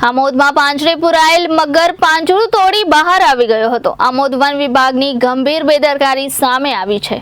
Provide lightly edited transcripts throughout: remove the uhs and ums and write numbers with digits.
આમોદમાં પાંજરે પુરાયેલ મગર પાંજરું તોડી બહાર આવી ગયો હતો। આમોદ વન વિભાગની ગંભીર બેદરકારી સામે આવી છે।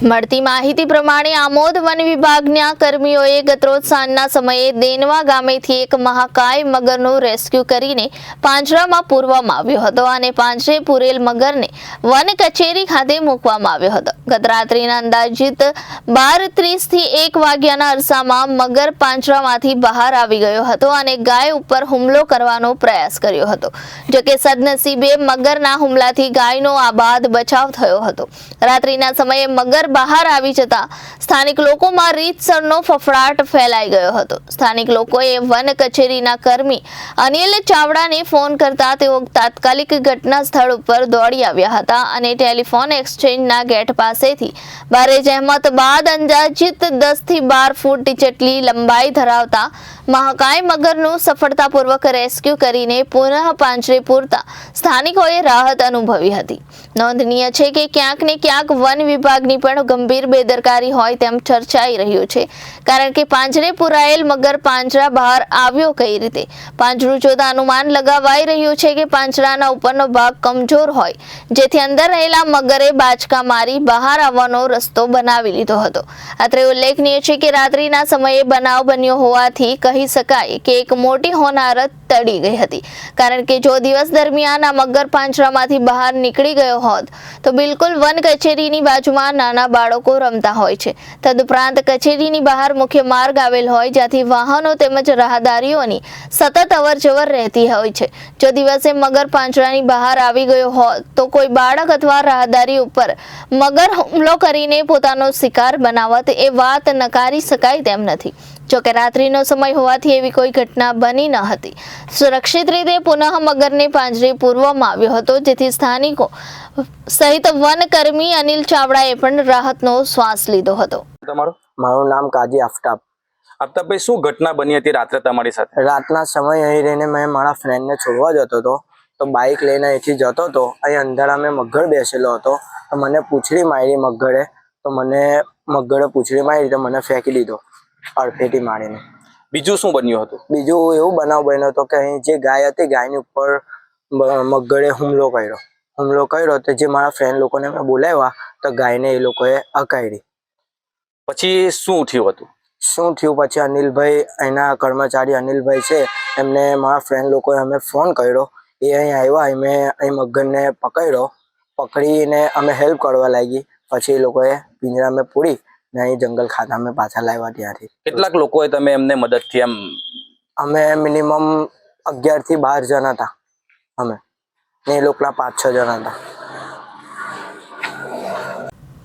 મળતી માહિતી પ્રમાણે આમોદ વન વિભાગના કર્મીઓએ ગતરોજ સાંજના સમયે દેનવા ગામેથી એક મહાકાય મગરનું રેસ્ક્યુ કરીને પાંજરામાં પૂરવામાં આવ્યો હતો અને પાંજરે પૂરેલ મગરને વન કચેરી ખાતે મૂકવામાં આવ્યો હતો। ગત રાત્રિના અંદાજિત 12:30 થી 1 વાગ્યાના અરસામાં મગર પાંજરામાંથી બહાર આવી ગયો હતો અને ગાય ઉપર હુમલો કરવાનો પ્રયાસ કર્યો હતો। જોકે સદનસીબે મગરના હુમલાથી ગાયનો આબાદ બચાવ થયો હતો। રાત્રિના સમયે મગર બહાર આવી જતા સ્થાનિક લોકોમાં રીતસરનો ફફડાટ ફેલાઈ ગયો હતો। સ્થાનિક લોકોએ વન કચેરીના કર્મી અનિલ ચાવડાને ફોન કરતા તેઓ તાત્કાલિક ઘટના સ્થળ ઉપર દોડી આવ્યા હતા અને ટેલિફોન એક્સચેન્જના ગેટ પાસેથી બારેજ અહેમત બાદ અંદાજિત 10 થી 12 ફૂટ જેટલી લંબાઈ ધરાવતા મહાકાય મગરનું સફળતાપૂર્વક રેસ્ક્યુ કરીને પુનઃ પાંજરે પૂરતા સ્થાનિકોએ રાહત અનુભવી હતી। નોંધનીય છે કે ક્યાંક ને ક્યાંક વન વિભાગની પણ ગંભીર બેદરકારી હોય તેમ ચર્ચાઈ રહ્યું છે, કારણ કે પાંજરે પુરાયેલ મગર પાંજરા બહાર આવ્યો કઈ રીતે? પાંજરું જોતા અનુમાન લગાવાઈ રહ્યું છે કે પાંજરાના ઉપરનો ભાગ કમજોર હોય, જેથી અંદર રહેલા મગરે બાચકા મારી બહાર આવવાનો રસ્તો બનાવી લીધો હતો। અત્રે ઉલ્લેખનીય છે કે રાત્રિના સમયે બનાવ બન્યો હોવાથી કહી શકાય કે એક મોટી હોનારત ટળી ગઈ હતી, કારણ કે જો દિવસ દરમિયાન આ મગર પાંજરામાંથી બહાર નીકળી ગયો હોત તો બિલકુલ વન કચેરીની બાજુમાં નાના બાળકો રમતા હોય છે। તદુપરાંત કચેરીની બહાર મુખ્ય માર્ગ આવેલ હોય, જ્યાંથી વાહનો તેમજ રાહદારીઓની સતત અવરજવર રહેતી હોય છે। જો દિવસે મગર પાંજરાની બહાર આવી ગયો હોત તો કોઈ બાળક અથવા રાહદારી ઉપર મગર હુમલો કરીને પોતાનો શિકાર બનાવત એ વાત નકારી શકાય તેમ નથી। જોકે રાત્રિનો સમય હોવાથી એવી કોઈ ઘટના બની ન હતી। સુરક્ષિત રીતે પુનઃ મગરને પાંજરે પૂરવામાં આવ્યો હતો, જેથી સ્થાનિકો સહિત વન કર્મી અનિલ ચાવડાએ પણ રાહતનો શ્વાસ લીધો હતો। મારું નામ કાજી આફતાબ। આફતાબભાઈ, શું ઘટના બની હતી રાત્રે તમારી સાથે? રાતના સમય અહીં રહીને મેં મારા ફ્રેન્ડને છોડવા જતો હતો, તો બાઇક લઈને અહીંથી જતો હતો। અહીં અંધારા મેં મગર બેસેલો હતો, તો મને પૂંછડી મારી મગરે, તો મને મગરે પૂંછડી મારી તો મને ફેંકી દીધો અડફેટી મારીને। બીજું શું બન્યું હતું? બીજું એવું બનાવ બન્યો હતો કે અહીં જે ગાય હતી, ગાયની ઉપર મગરે હુમલો કર્યો તો જે મારા ફ્રેન્ડ લોકોને મેં બોલાવ્યા તો ગાયને એ લોકોએ અકાળી। પછી શું થયું હતું? પછી અનિલભાઈ, એના કર્મચારી અનિલભાઈ છે, એમને મારા ફ્રેન્ડ લોકોએ અમે ફોન કર્યો, એ અહીં આવ્યા, અમે અહીં મગરને પકડીને અમે હેલ્પ કરવા લાગી। પછી એ લોકોએ પિંજરામાં પૂરી ને અહીં જંગલ ખાતામાં પાછા લાવ્યા ત્યાંથી। કેટલાક લોકોએ તમે એમને મદદથી અમે મિનિમમ 11 થી 12 જણા હતા અમે, ને એ લોકોના 5-6 જણા હતા।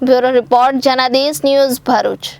Bureau report Janadesh news Bharuch.